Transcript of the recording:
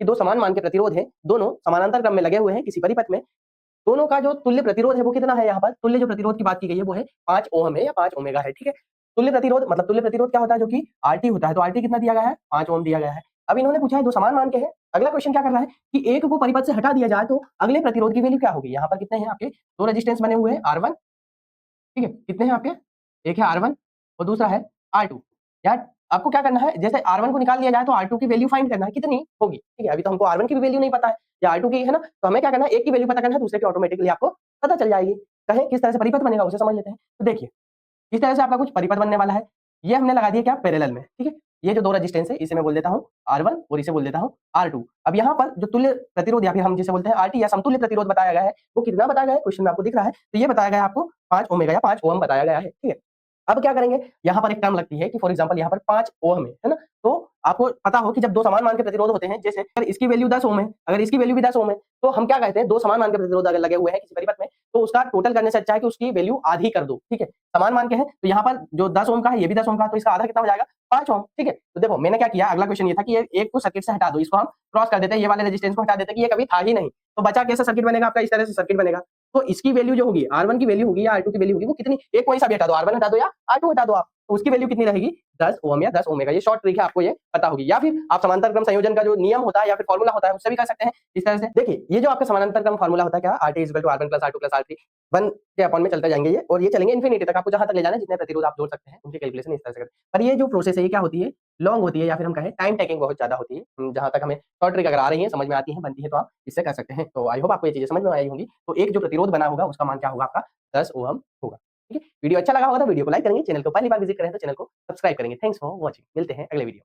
कि दो समान मान के प्रतिरोध हैं, दोनों समानांतर क्रम में लगे हुए हैं किसी परिपथ में, दोनों का जो तुल्य प्रतिरोध है वो कितना है यहाँ पर? तुल्य जो प्रतिरोध की बात की गई है वो है 5 ओम है या 5 ओमेगा है, ठीक है? तुल्य प्रतिरोध मतलब तुल्य प्रतिरोध क्या होता है? जो कि आरटी होता है, तो आरटी कितना दिया गया है? 5 ओम दिया गया है। अब इन्होंने पूछा है दो समान मान के हैं, अगला क्वेश्चन क्या कर रहा है कि एक को परिपथ से हटा दिया जाए तो अगले प्रतिरोध की वैल्यू क्या होगी? यहाँ पर कितने हैं आपके? दो रेजिस्टेंस बने हुए हैं R1, ठीक है? कितने हैं आपके? एक है R1 और दूसरा है R2। यार आपको क्या करना है, जैसे R1 को निकाल दिया जाए तो R2 की वैल्यू फाइंड करना है, कितनी होगी? ठीक है, अभी तो हमको R1 की भी वैल्यू नहीं पता है या R2 की है ना, तो हमें क्या करना है, एक की वैल्यू पता करना है, दूसरे की ऑटोमेटिकली आपको पता चल जाएगी। कहें किस तरह से परिपथ बनेगा उसे समझ लेते हैं। तो देखिए, इस तरह से आपका कुछ परिपथ बनने वाला है। ये हमने लगा दिया क्या? पैरेलल में, ठीक है? ये जो दो रेजिस्टेंस है इसे मैं बोल देता हूँ R1 और इसे बोल देता हूँ R2। अब यहाँ पर जो तुल्य प्रतिरोध या फिर हम जिसे बोलते हैं RT या समतुल्य प्रतिरोध बताया गया है, वो कितना बताया गया है? क्वेश्चन में आपको दिख रहा है। तो ये बताया गया है आपको 5 ओमेगा या 5 ओम बताया गया है, ठीक है? अब क्या करेंगे, यहाँ पर एक टर्म लगती है कि फॉर एग्जांपल यहाँ पर 5 ओम है ना? तो आपको पता हो कि जब दो समान मान के प्रतिरोध होते हैं, जैसे अगर इसकी वैल्यू 10 ओम है, अगर इसकी वैल्यू भी 10 ओम है, तो हम क्या कहते हैं, दो समान मान के प्रतिरोध अगर लगे हुए हैं किसी परिपथ में, तो उसका टोटल करने से अच्छा है कि उसकी वैल्यू आधी कर दो, ठीक है? समान मान के हैं, तो यहाँ पर जो 10 ओम का है, ये भी 10 ओम का है, तो इसका आधा कितना हो जाएगा? 5 ओम, ठीक है? तो देखो मैंने क्या किया, अगला क्वेश्चन ये था कि ये एक को सर्किट से हटा दो, इसको हम क्रॉस कर देते हैं, ये वाले रेजिस्टेंस को हटा देते हैं कि ये कभी था ही नहीं। तो बचा कैसा सर्किट बनेगा आपका? इस तरह से सर्किट बनेगा। तो इसकी वैल्यू जो होगी, R1 की वैल्यू होगी या R2 की वैल्यू होगी, वो कितनी? एक कोई सा भी हटा दो, R1 हटा दो या R2 हटा दो आप, तो उसकी वैल्यू कितनी रहेगी? 10 ओम या 10 ओमेगा। ये शॉर्ट ट्रिक है, आपको ये पता होगी। या फिर आप समांतर क्रम संयोजन का जो नियम होता है या फिर फॉर्मूला होता है, उससे भी कर सकते हैं इस तरह से। देखिए, ये जो आपका समानांतर क्रम फॉर्मूला होता है क्या? RT = R1 + R2 + R3 1 के अपॉन में चलते जाएंगे ये, और ये चलेंगे इन्फिनिटी तक, आपको जहां तक ले जाना है, जितने प्रतिरोध आप जोड़ सकते हैं उनकी कैलकुलेशन इस तरह से करते हैं। पर ये जो प्रोसेस है ये क्या होती है? लॉन्ग होती है, या फिर हम कहें टाइम टेकिंग बहुत ज्यादा होती है। जहां तक हमें शॉर्ट ट्रिक अगर आ रही है, समझ में आती है, बनती है, तो आप इससे कर सकते हैं। तो आई होप आपको ये चीजें समझ में आई होंगी। तो एक जो प्रतिरोध बना होगा उसका मान क्या होगा आपका? 10 ओम होगा, ठीक है? वीडियो अच्छा लगा होगा तो वीडियो को लाइक करेंगे, चैनल को पहली बार विजिट करें तो चैनल को सब्सक्राइब करेंगे। थैंक्स फॉर वॉचिंग, मिलते हैं अगले वीडियो।